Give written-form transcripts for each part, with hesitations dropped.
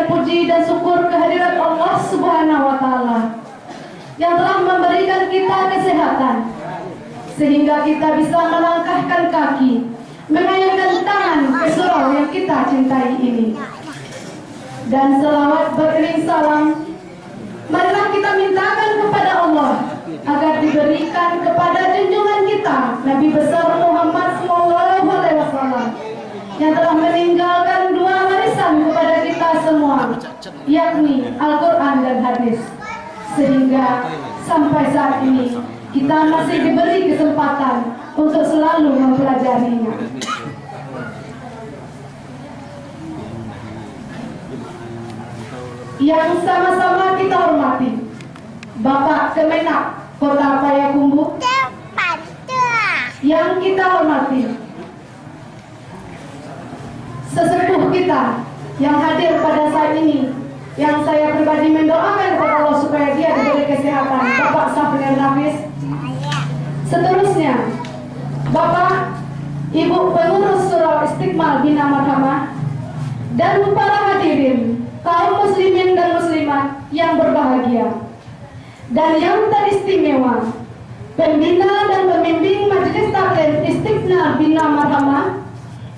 puji dan syukur kehadirat Allah Subhanahu wa Ta'ala yang telah memberikan kita kesehatan sehingga kita bisa melangkahkan kaki, mengayunkan tangan ke surau yang kita cintai ini. Dan selawat beriring salam, marilah kita mintakan kepada Allah agar diberikan kepada junjungan kita Nabi besar Muhammad SAW yang telah meninggalkan dua warisan kepada kita semua, yakni Al-Quran dan hadis, sehingga sampai saat ini kita masih diberi kesempatan untuk selalu mempelajarinya. Yang sama-sama kita hormati Bapak Kemenak Kota Payakumbuh, yang kita hormati sesepuh kita yang hadir pada saat ini, yang saya pribadi mendoakan kepada Allah supaya dia diberi kesehatan, Bapak Safir Nafis. Seterusnya Bapak Ibu pengurus Surau Istiqmal Bina Marhamah dan para hadirin kaum muslimin dan muslimat yang berbahagia dan yang teristimewa, pembina dan pembimbing Majelis Taklim Istiqmal Bina Marhamah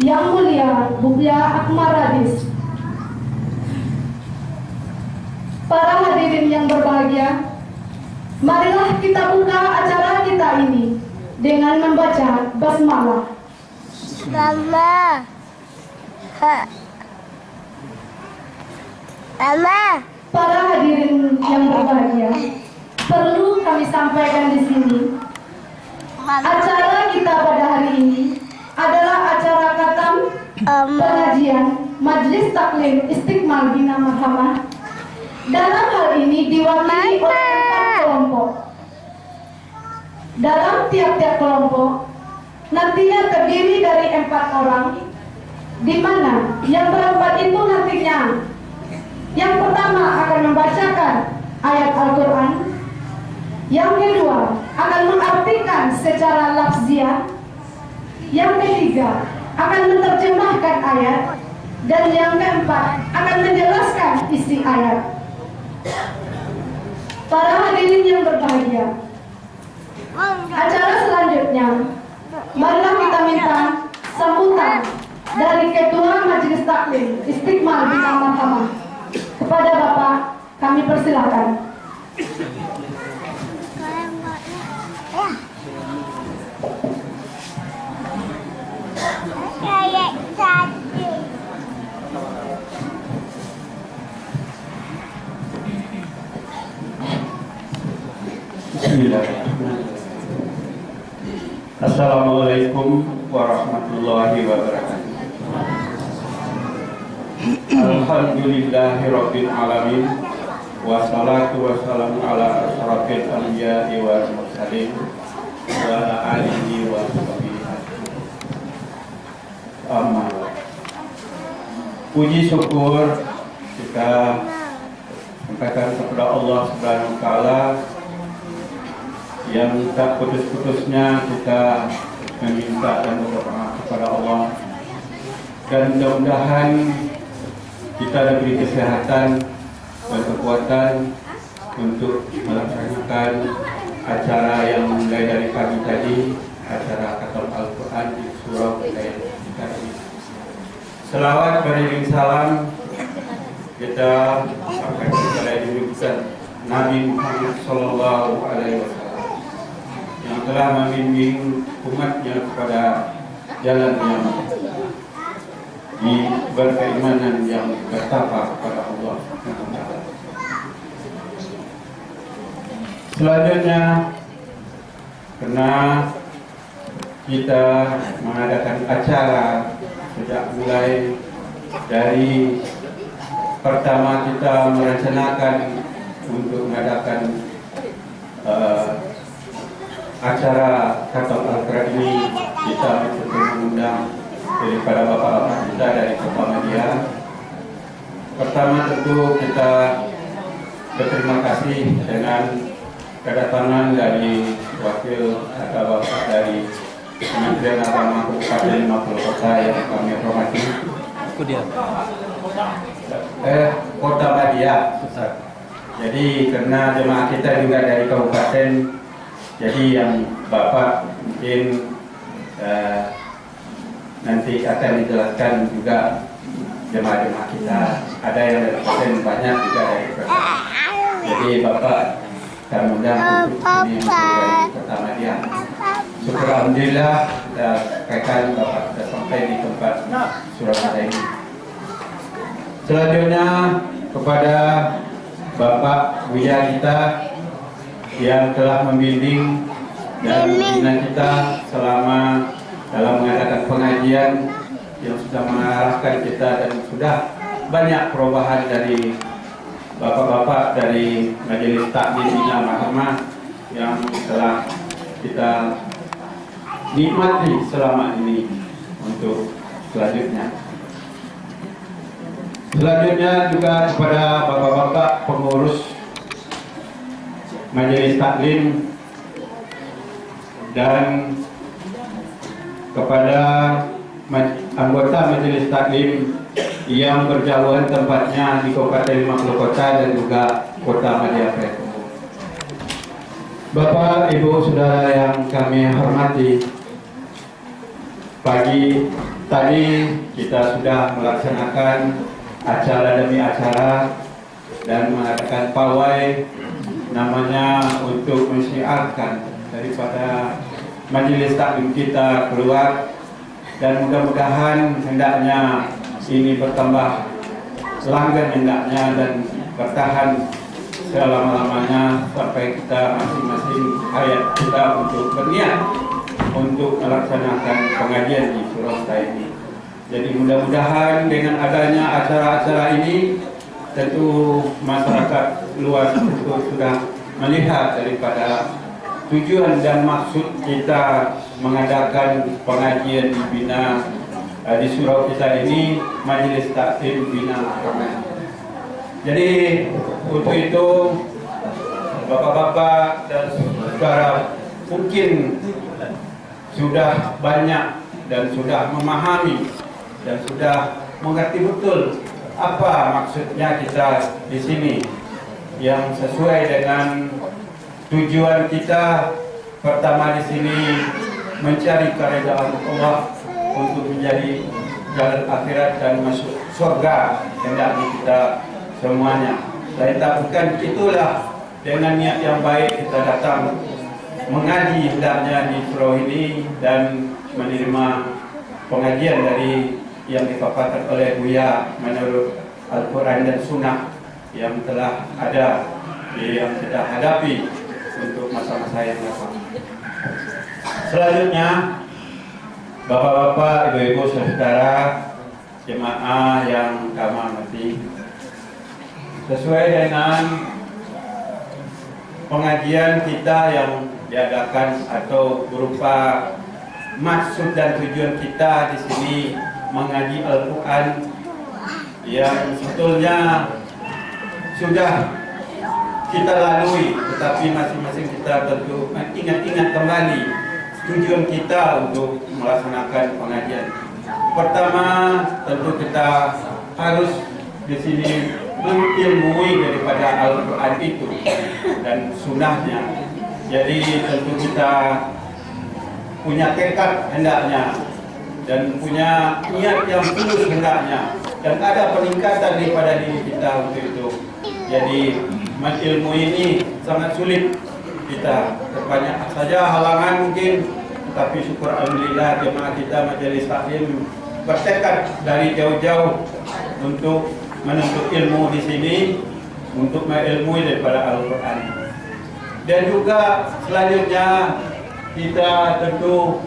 yang mulia Buya Akmal Radis. Para hadirin yang berbahagia, marilah kita buka acara kita ini dengan membaca basmalah. Mama. Mama. Para hadirin yang berbahagia, perlu kami sampaikan di sini, acara kita pada hari ini adalah acara khatam pengajian Majelis Taklim Istiqmal Bina Marhamah. Dalam hal ini diwakili oleh 4 kelompok. Dalam tiap-tiap kelompok nantinya terdiri dari 4 orang, di mana yang berempat itu nantinya yang pertama akan membacakan ayat Al-Quran, yang kedua akan mengartikan secara lafziah, yang ketiga akan menerjemahkan ayat, dan yang keempat akan menjelaskan isi ayat. Para hadirin yang berbahagia, acara selanjutnya marilah kita minta sambutan dari Ketua Majelis Taklim Istiqmal Bina Marhamah. Kepada Bapak kami persilakan. Assalamualaikum warahmatullahi wabarakatuh. Alhamdulillahirabbil alamin, wassalatu wassalamu ala asyrafil anbiya'i wal mursalin wa ala alihi wa sahbihi amma. Puji syukur kita sampaikan kepada Allah Subhanahu wa taala yang tak putus-putusnya kita meminta dan berdoa kepada Allah, dan mudah-mudahan kita diberi kesehatan dan kekuatan untuk melaksanakan acara yang mulai dari pagi tadi, acara khatam Al-Quran di surau kita ini. Selawat beriring salam kita sampaikan kepada junjungan Nabi Muhammad Sallallahu Alaihi Wasallam yang telah membimbing umatnya kepada jalan yang berkeimanan yang bertakwa kepada Allah. Selanjutnya, karena kita mengadakan acara sejak mulai dari pertama kita merencanakan untuk mengadakan acara khatam Al-Quran ini, kita mengundang daripada bapak-bapak kita dari Kota Media. Pertama tentu kita berterima kasih dengan kedatangan dari wakil kata bapak dari Kementerian Agama Kabupaten Maluku Kota yang kami hormati. Kota Madia, Ustaz. Jadi karena jemaah kita juga dari kabupaten, jadi yang Bapak mungkin nanti akan dijelaskan juga jemaah-jemaah kita. Ada yang dari kabupaten, banyak juga dari kota. Jadi Bapak kami undang untuk ini dari Kota Madia. Syukur alhamdulillah rekan Bapak sudah sampai di tempat Surabaya ini. Selanjutnya kepada Bapak Buya kita yang telah membimbing dan membina kita selama dalam mengadakan pengajian, yang sudah mengarahkan kita dan sudah banyak perubahan dari bapak-bapak dari Majelis Taklim Bina Mahkamah yang telah kita nikmati selama ini. Untuk selanjutnya juga kepada bapak-bapak pengurus Majelis Taklim dan kepada anggota Majelis Taklim yang berjauhan tempatnya di Kabupaten Makhluk Kota dan juga Kota Madia Praja. Bapak, Ibu, Saudara yang kami hormati, pagi tadi kita sudah melaksanakan acara demi acara dan mengadakan pawai namanya untuk menyiarkan daripada Majelis Taklim kita keluar, dan mudah-mudahan hendaknya ini bertambah langgan hendaknya dan bertahan selama-lamanya sampai kita masing-masing hayat kita untuk berniat untuk melaksanakan pengajian di Surabaya ini. Jadi mudah-mudahan dengan adanya acara-acara ini tentu masyarakat luas itu sudah melihat daripada tujuan dan maksud kita mengadakan pengajian di Bina di surau kita ini, Majelis Taklim Bina Mahkamah. Jadi untuk itu bapak-bapak dan saudara mungkin sudah banyak dan sudah memahami dan sudah mengerti betul apa maksudnya kita di sini, yang sesuai dengan tujuan kita. Pertama di sini mencari keridhaan Allah untuk menjadi jalan akhirat dan masuk surga hendaknya kita semuanya. Saya takutkan itulah dengan niat yang baik kita datang mengaji hendaknya di surau ini dan menerima pengajian dari yang dipaparkan oleh Buya menurut Al-Quran dan Sunnah yang telah ada yang kita hadapi untuk masa-masa yang datang. Selanjutnya, bapak-bapak, ibu-ibu, saudara, jemaah yang kami hormati, sesuai dengan pengajian kita yang diadakan atau berupa maksud dan tujuan kita di sini mengaji Al-Quran yang sebetulnya sudah kita lalui, tetapi masing-masing kita tentu ingat-ingat kembali tujuan kita untuk melaksanakan pengajian. Pertama, tentu kita harus di sini mengilmui daripada Al-Quran itu dan sunnahnya. Jadi tentu kita punya tekad hendaknya dan punya niat yang tulus hendaknya, dan ada peningkatan daripada diri kita untuk itu. Jadi ilmu ini sangat sulit kita, banyak saja halangan mungkin, tetapi syukur alhamdulillah jemaah kita Majelis Taklim bertekad dari jauh-jauh untuk menuntut ilmu di sini, untuk mengilmui daripada Al-Quran. Dan juga selanjutnya kita tentu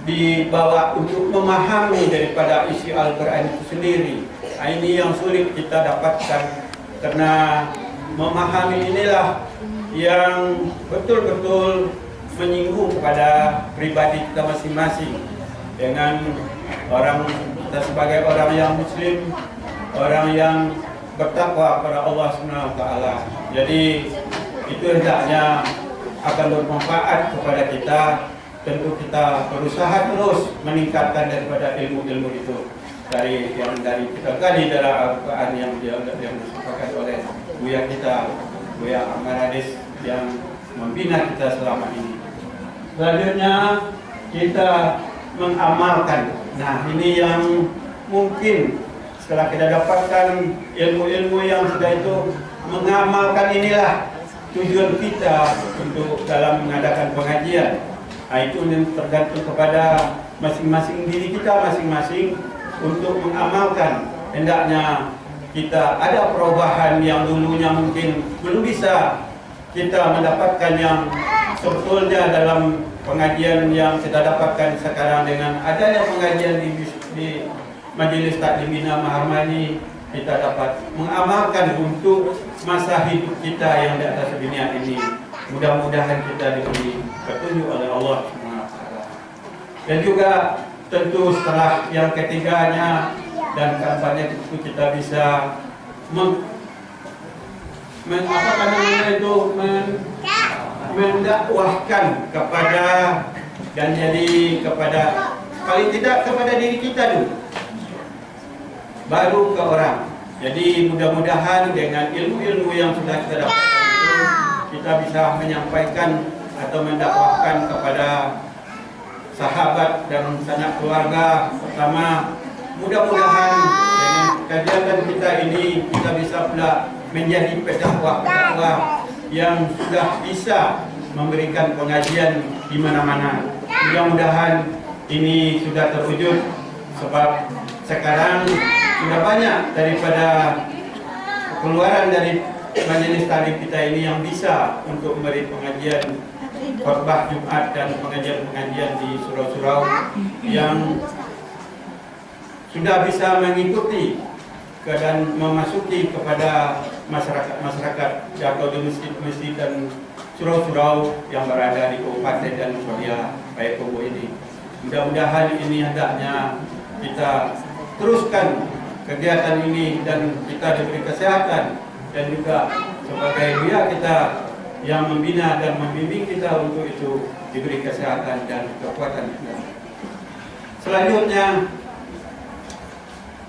dibawa untuk memahami daripada isi Al-Quran itu sendiri. Ini yang sulit kita dapatkan, karena memahami inilah yang betul-betul menyinggung kepada pribadi kita masing-masing. Dengan orang kita sebagai orang yang muslim, orang yang bertakwa kepada Allah SWT. Jadi itu hendaknya akan bermanfaat kepada kita. Tentu kita berusaha terus meningkatkan daripada ilmu-ilmu itu. dari kita kali dalam Al-Quran yang disepakati oleh Buya kita, Buya Amaradis yang membina kita selama ini. Selanjutnya kita mengamalkan. Nah, ini yang mungkin setelah kita dapatkan ilmu-ilmu yang sudah itu, mengamalkan inilah tujuan kita untuk dalam mengadakan pengajian. Nah, itu tergantung kepada masing-masing diri kita masing-masing untuk mengamalkan. Hendaknya kita ada perubahan yang dulunya mungkin belum bisa kita mendapatkan yang sebetulnya dalam pengajian yang kita dapatkan sekarang dengan adanya pengajian di Majelis Taklim Bina Maharmani, kita dapat mengamalkan untuk masa hidup kita yang di atas dunia ini. Mudah-mudahan kita diberi petunjuk oleh Allah SWT. Dan juga tentu setelah yang ketiganya dan keempatnya itu kita bisa mendakwahkan kepada dan jadi kepada paling tidak kepada diri kita dulu, baru ke orang. Jadi mudah-mudahan dengan ilmu-ilmu yang sudah kita dapatkan itu kita bisa menyampaikan atau mendakwahkan kepada sahabat dan sanak keluarga pertama. Mudah-mudahan dengan kajian kita ini kita bisa pula menjadi pendakwah yang sudah bisa memberikan pengajian di mana-mana. Mudah-mudahan ini sudah terwujud, sebab sekarang sudah banyak daripada keluaran dari majelis taklim kita ini yang bisa untuk memberi pengajian khutbah Jumat dan pengajian-pengajian di surau-surau yang sudah bisa mengikuti dan memasuki kepada masyarakat atau di masjid-masjid dan surau-surau yang berada di Kabupaten dan Wilayah Payakumbuh ini. Mudah-mudahan ini hendaknya kita teruskan kegiatan ini dan kita diberi kesehatan dan juga sebagai buya kita yang membina dan membimbing kita untuk itu diberi kesehatan dan kekuatan. Selanjutnya,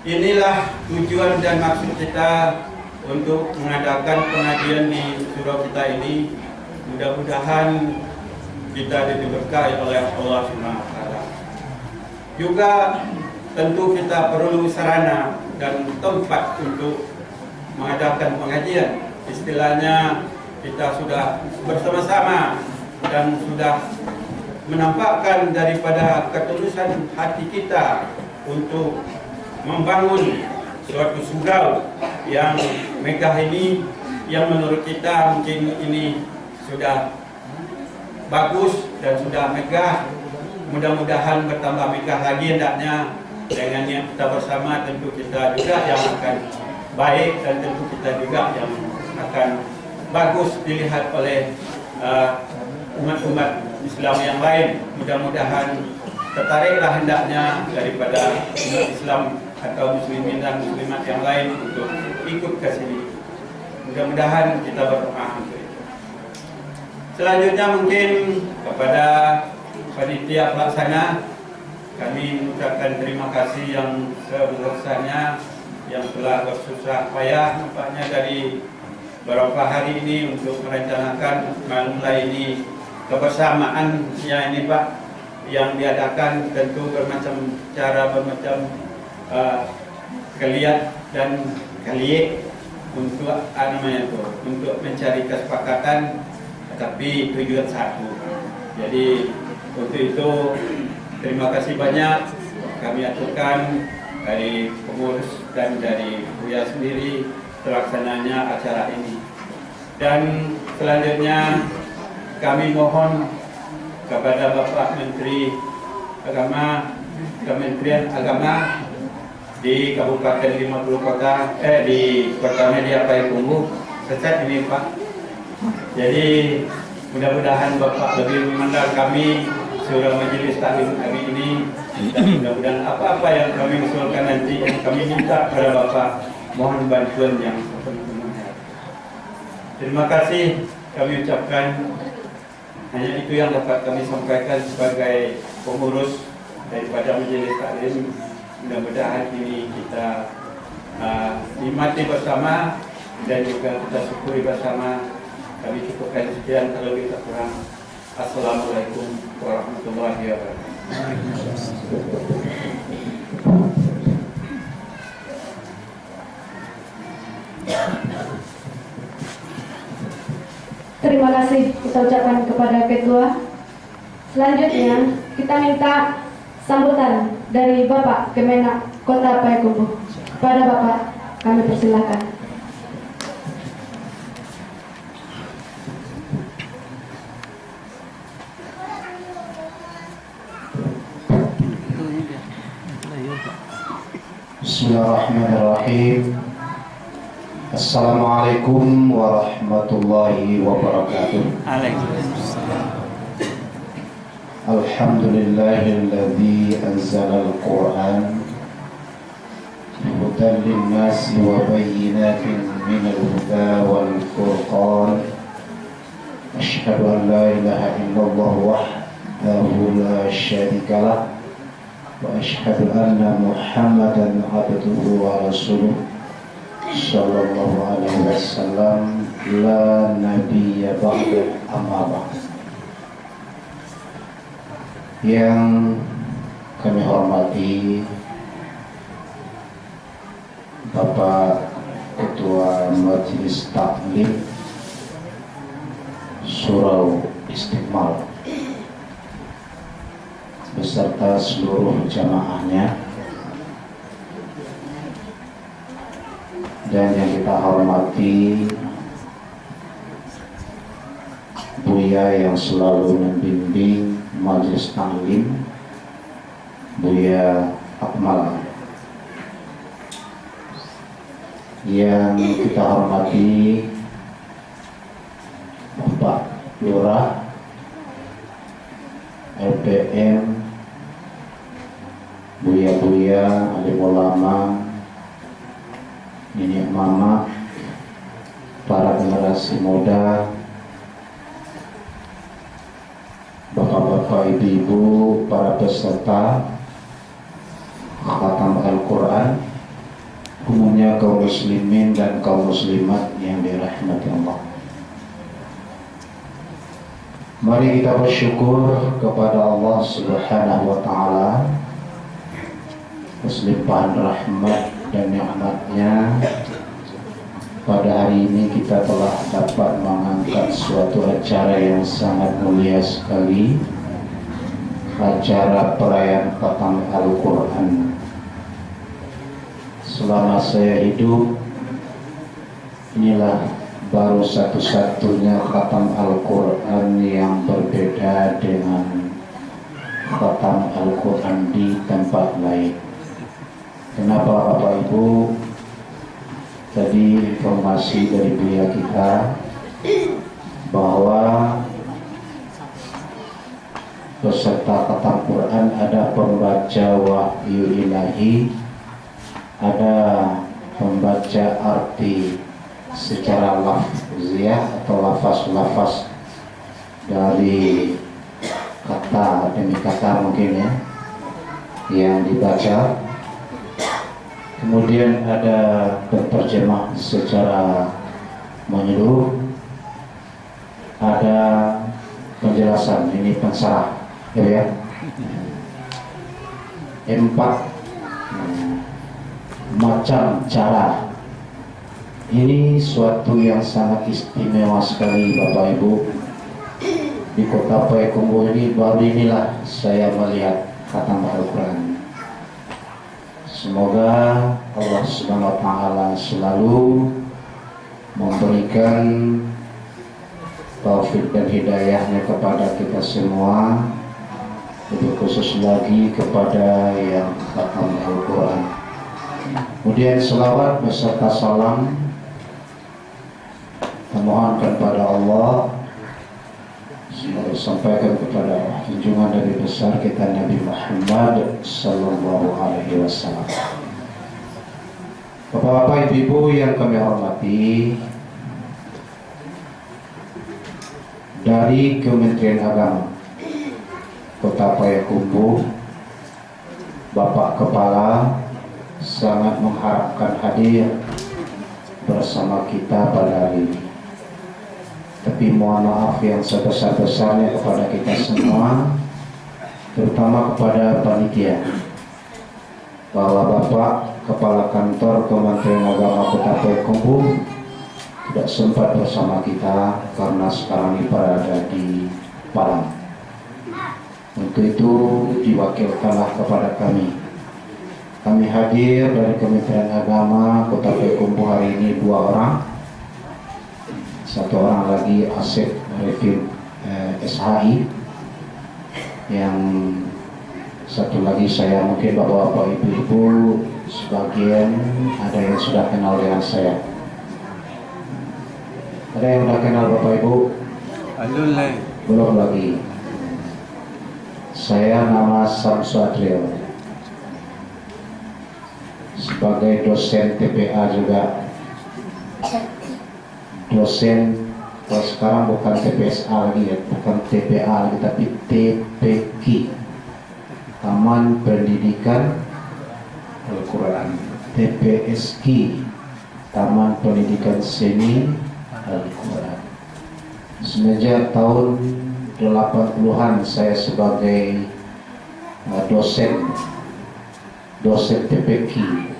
inilah tujuan dan maksud kita untuk mengadakan pengajian di surau kita ini. Mudah-mudahan kita diberkahi oleh Allah SWT. Juga tentu kita perlu sarana dan tempat untuk mengadakan pengajian. Istilahnya kita sudah bersama-sama dan sudah menampakkan daripada ketulusan hati kita untuk membangun suatu surau yang megah ini, yang menurut kita mungkin ini sudah bagus dan sudah megah. Mudah-mudahan bertambah megah lagi hendaknya dengan yang kita bersama. Tentu kita juga yang akan baik dan tentu kita juga yang akan bagus dilihat oleh umat-umat Islam yang lain. Mudah-mudahan tertariklah hendaknya daripada umat Islam atau muslimin dan muslimat yang lain untuk ikut ke sini. Mudah-mudahan kita berdoa untuk itu. Selanjutnya mungkin kepada panitia pelaksana kami mengucapkan terima kasih yang sebesar-besarnya yang telah bersusah payah nampaknya dari beberapa hari ini untuk merencanakan mulai ini kebersamaan yang ini Pak yang diadakan, tentu bermacam cara, bermacam keliat dan kaliek untuk untuk mencari kesepakatan, tapi tujuan satu. Jadi untuk itu terima kasih banyak kami aturkan dari pengurus dan dari Buya sendiri terlaksananya acara ini. Dan selanjutnya kami mohon kepada Bapak Menteri Agama, Kementerian Agama di Kabupaten 50 Kota, di Kota Media Payakumbuh, sesat ini Pak. Jadi mudah-mudahan Bapak lebih memandang kami Surau Majelis Taklim hari ini, dan mudah-mudahan apa-apa yang kami usulkan nanti yang kami minta kepada Bapak, mohon bantuan yang sepenuhnya. Terima kasih kami ucapkan. Hanya itu yang dapat kami sampaikan sebagai pengurus daripada Majelis Taklim Mudah-mudahan ini kita nikmati bersama dan juga kita syukuri bersama. Kami cukupkan sekian, kalau kita kurang. Assalamualaikum warahmatullahi wabarakatuh. Terima kasih kita ucapkan kepada Ketua. Selanjutnya kita minta sambutan dari Bapak Kemenak Kota Payakumbuh. Kepada Bapak kami persilakan. Bismillahirrahmanirrahim. Assalamualaikum warahmatullahi wabarakatuh. Alhamdulillahilladzi anzalal Qur'an hudan linnasi wa bayyinatin minal huda wal furqan. Asyhadu an la ilaha illallah wahdahu la syarika lah wa asyhadu anna Muhammadan abduhu wa rasuluh sallallahu alaihi wasallam la nabiyya ba'da amma ba'd. Yang kami hormati Bapak Ketua Majelis Taklim Surau Istiqmal beserta seluruh jamaahnya, dan yang kita hormati Buya yang selalu membimbing Majelis Taklim, Buya Akmal. Yang kita hormati Bapak Lurah, LPM, Buya-buya, alim ulama, nenek mama, para generasi muda, bapak-bapak, ibu-ibu, para peserta khatam Al-Quran, umumnya kaum muslimin dan kaum muslimat yang dirahmati Allah. Mari kita bersyukur kepada Allah Subhanahu wa Ta'ala atas limpahan rahmat dan nikmatnya. Pada hari ini kita telah dapat mengangkat suatu acara yang sangat mulia sekali, acara perayaan khatam Al-Quran. Selama saya hidup, inilah baru satu-satunya khatam Al-Quran yang berbeda dengan khatam Al-Quran di tempat lain. Kenapa Bapak Ibu? Tadi informasi dari Buya kita bahwa peserta khatam Quran ada pembaca wahyu ilahi, ada pembaca arti secara lafziah atau lafaz-lafaz dari kata demi kata mungkin ya yang dibaca. Kemudian ada penerjemah secara menyeluruh, ada penjelasan, ini pensarah ya. Empat macam cara. Ini suatu yang sangat istimewa sekali Bapak Ibu. Di Kota Payakumbuh ini baru inilah saya melihat khatam Al-Quran. Semoga Allah Subhanahu wa Ta'ala selalu memberikan taufik dan hidayahnya kepada kita semua, lebih khusus lagi kepada yang khatam Al-Quran. Kemudian selawat beserta salam memohonkan kepada Allah sampaikan kepada junjungan Nabi besar kita Nabi Muhammad sallallahu alaihi wasallam. Bapak-bapak, ibu-ibu yang kami hormati, dari Kementerian Agama Kota Payakumbuh Bapak Kepala sangat mengharapkan hadir bersama kita pada hari ini. Tapi mohon maaf yang sebesar-besarnya kepada kita semua, terutama kepada panitia, bahwa Bapak Kepala Kantor Kementerian Agama Kota Payakumbuh tidak sempat bersama kita karena sekarang ini berada di Palang. Untuk itu diwakilkanlah kepada kami. Kami hadir dari Kementerian Agama Kota Payakumbuh hari ini 2 orang. Satu orang lagi Asep Revin SHI, yang satu lagi saya, mungkin bapak-bapak ibu-ibu sebagian ada yang sudah kenal dengan saya. Ada yang sudah kenal bapak ibu? Belum lagi. Saya nama Samsu Adril, sebagai dosen TPA juga. Dosen, kalau sekarang bukan TPSA lagi ya, bukan TPA lagi, tapi TPQ, Taman Pendidikan Al-Quran. TPSQ, Taman Pendidikan Seni Al-Quran. Semenjak tahun 80-an saya sebagai dosen TPQ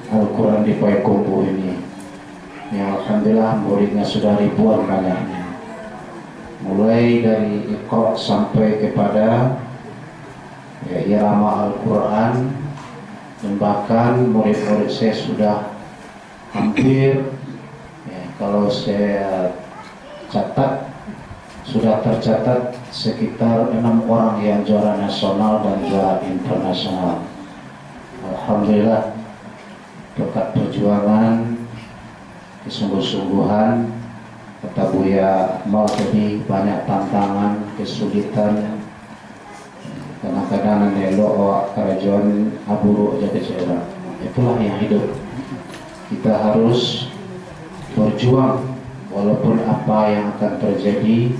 Al-Quran di Payakumbuh ini. Ya, alhamdulillah muridnya sudah ribuan banyaknya, mulai dari Iqra sampai kepada irama Al-Quran, dan bahkan murid-murid saya sudah hampir, kalau saya catat, sudah tercatat sekitar 6 orang yang juara nasional dan juara internasional. Alhamdulillah, berkat perjuangan, kesungguh-sungguhan, kata Buya Akmal tadi, banyak tantangan, kesulitan, kadang-kadang nelo awak kerajaan aburu aja kecewa. Itulah yang hidup. Kita harus berjuang walaupun apa yang akan terjadi.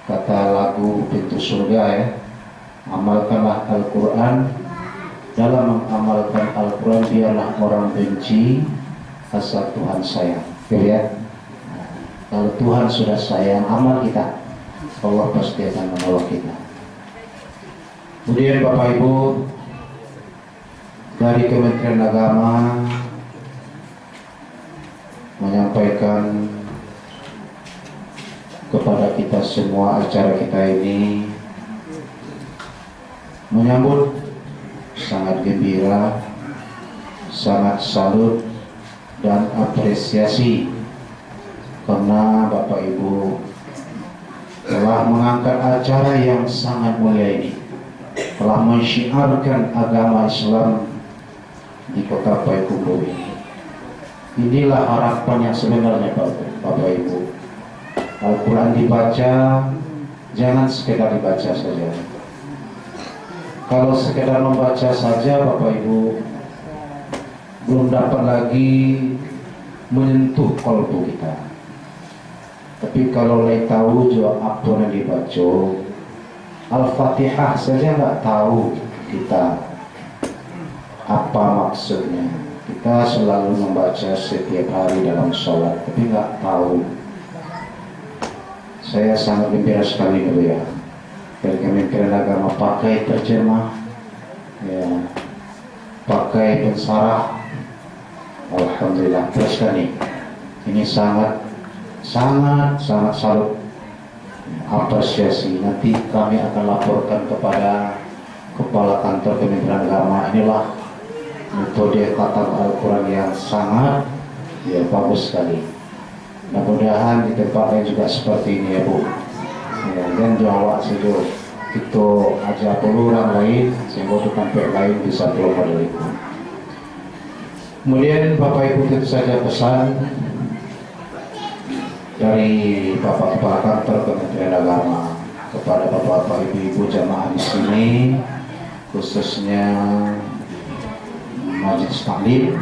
Kata lagu Pintu Surga ya, amalkanlah Al-Quran. Dalam mengamalkan Al-Quran biarlah orang benci, asal Tuhan sayang. Lihat, kalau Tuhan sudah sayang amal kita, Allah pasti akan menolong kita. Kemudian Bapak Ibu, dari Kementerian Agama menyampaikan kepada kita semua, acara kita ini menyambut sangat gembira, sangat salut dan apresiasi karena Bapak Ibu telah mengangkat acara yang sangat mulia ini, telah mensyiarkan agama Islam di Kota Payakumbuh ini. Inilah harapan yang sebenarnya Bapak Ibu. Al-Quran dibaca, jangan sekedar dibaca saja. Kalau sekedar membaca saja Bapak Ibu belum dapat lagi menyentuh kalbu kita. Tapi kalau lain tahu juga apa yang dibaca, Al-Fatihah saja nggak tahu kita apa maksudnya. Kita selalu membaca setiap hari dalam sholat, tapi nggak tahu. Saya sangat gembira sekali dulu ya, dari Kementerian Agama pakai terjemah, ya, pakai pensarah. Alhamdulillah, terus sekali. Ini sangat salut, apresiasi. Nanti kami akan laporkan kepada Kepala Kantor Kementerian Agama. Inilah metode khatam Al-Quran yang sangat bagus sekali. Mudah-mudahan di tempat lain juga seperti ini ya Bu. Ya, dan Jawa saja itu aja orang lain sehingga di tempat lain bisa belajar dari itu. Kemudian Bapak Ibu, tentu saja pesan dari Bapak Kepala Kantor Kementerian Agama kepada Bapak Ibu jamaah di sini, khususnya Majelis Taklim,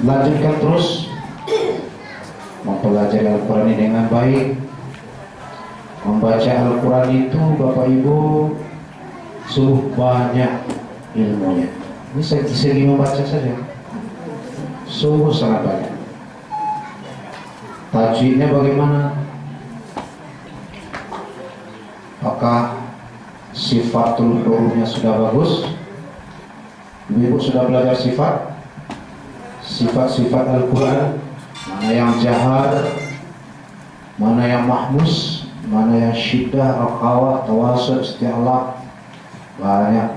lanjutkan terus mempelajari Al-Quran ini dengan baik. Membaca Al-Quran itu Bapak Ibu sungguh banyak ilmunya. Ini segi membaca saja, sungguh sangat banyak. Tajwidnya bagaimana? Apakah sifatul hurufnya sudah bagus? Ibu sudah belajar sifat-sifat Al-Quran, mana yang jahar, mana yang mahmus, mana yang syiddah, raqawah, tawasud, isti'la, banyak.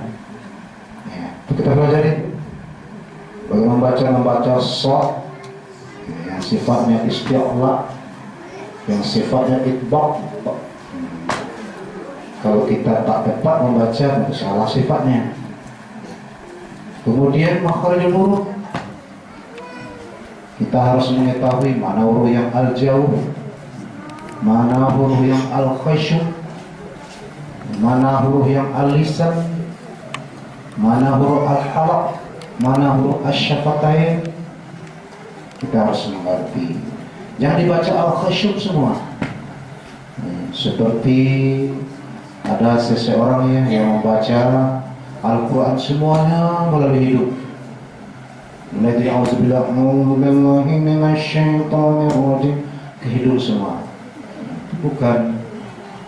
Ya, kita pelajari bagaimana membaca shad, yang sifatnya isti'la, yang sifatnya itbaq. Kalau kita tak tepat membaca, itu salah sifatnya. Kemudian makhrajul huruf, kita harus mengetahui mana huruf yang al-jauh, mana huruf yang al-khasyu, mana huruf yang al-lisan, mana huruf al-halaq, mana huruf asy-syafatain. Kita harus mengerti. Jangan dibaca al-khasyu semua. Seperti ada seseorang yang membaca Al-Quran semuanya melalui hidup. Mulai dari auzubillahi minasyaitonirrajim ke hidup semua. Bukan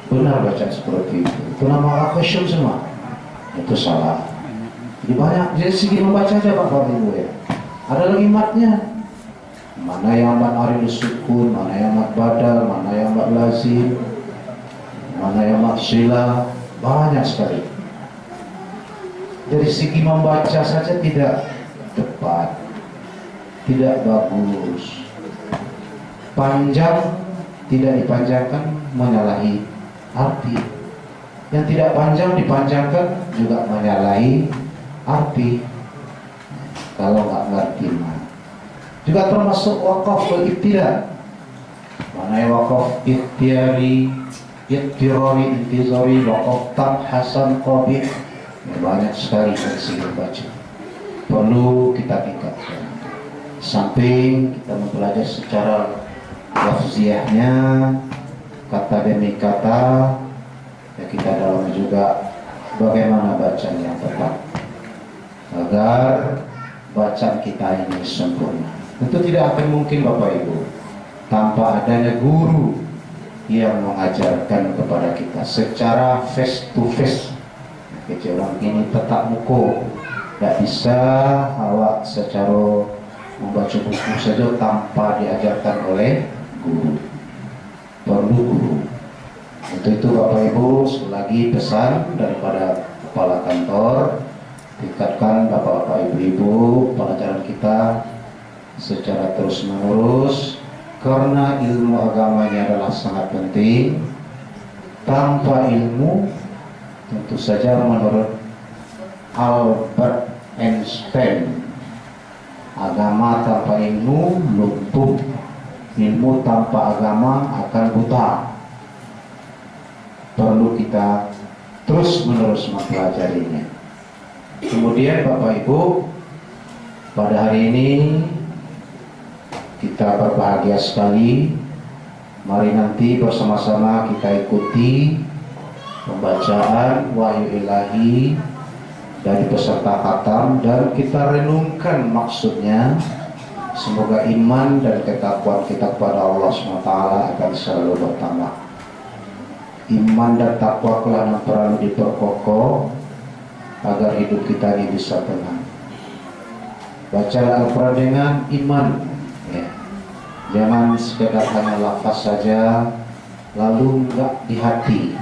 benar baca seperti itu. Itu nama al-khasyum semua. Itu salah. Jadi banyak, jadi segi membaca aja Bapak Ibu ya. Ada lagi matnya. Mana yang mat aridus sukun, mana yang mat badal, mana yang mat lazim, mana yang mat sila, banyak sekali. Dari segi membaca saja tidak tepat, tidak bagus. Panjang tidak dipanjangkan menyalahi arti. Yang tidak panjang dipanjangkan juga menyalahi arti. Kalau nggak ngerti mah. Juga termasuk waqaf wal ibtida. Mana yang waqaf ikhtiyari, iktirari, intizari, waqaf tam, hasan, qabih. Banyak sekali dari segi baca. Perlu kita tingkatkan. Samping kita mempelajari secara lafziahnya, kata demi kata, ya kita dalam juga bagaimana bacaan yang tepat agar bacaan kita ini sempurna. Tentu tidak akan mungkin Bapak Ibu tanpa adanya guru yang mengajarkan kepada kita secara face to face. Orang ini tetap muka, tidak bisa awak secara membaca buku saja tanpa diajarkan oleh guru. Perlu guru. Untuk itu Bapak Ibu, selagi pesan daripada kepala kantor, tingkatkan Bapak-Bapak Ibu-Ibu pelajaran kita secara terus menerus, karena ilmu agamanya adalah sangat penting. Tanpa ilmu, tentu saja menurut Albert Einstein, agama tanpa ilmu lumpuh, ilmu tanpa agama akan buta. Perlu kita terus menerus mempelajarinya. Kemudian Bapak Ibu, pada hari ini kita berbahagia sekali. Mari nanti bersama-sama kita ikuti pembacaan wahyu ilahi dari peserta khatam dan kita renungkan maksudnya. Semoga iman dan ketakwaan kita kepada Allah SWT akan selalu bertambah. Iman dan takwa kelana perlu diperkokoh agar hidup kita ini bisa tenang. Baca Al-Quran dengan iman, ya. Jangan sekedar hanya lafaz saja lalu enggak di hati.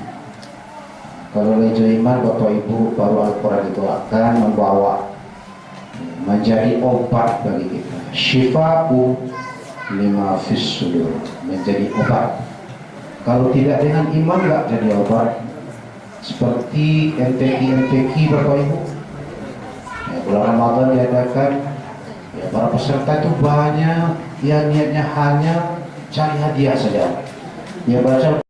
Kalau lejo iman Bapak Ibu, baru Al-Quran itu akan membawa menjadi obat bagi kita. Syifa'u lima fis sudur, menjadi obat. Kalau tidak dengan iman enggak jadi obat. Seperti MTQ Bapak Ibu, ya, bulan Ramadan diadakan, ya, para peserta itu banyak yang niatnya hanya cari hadiah saja. Dia baca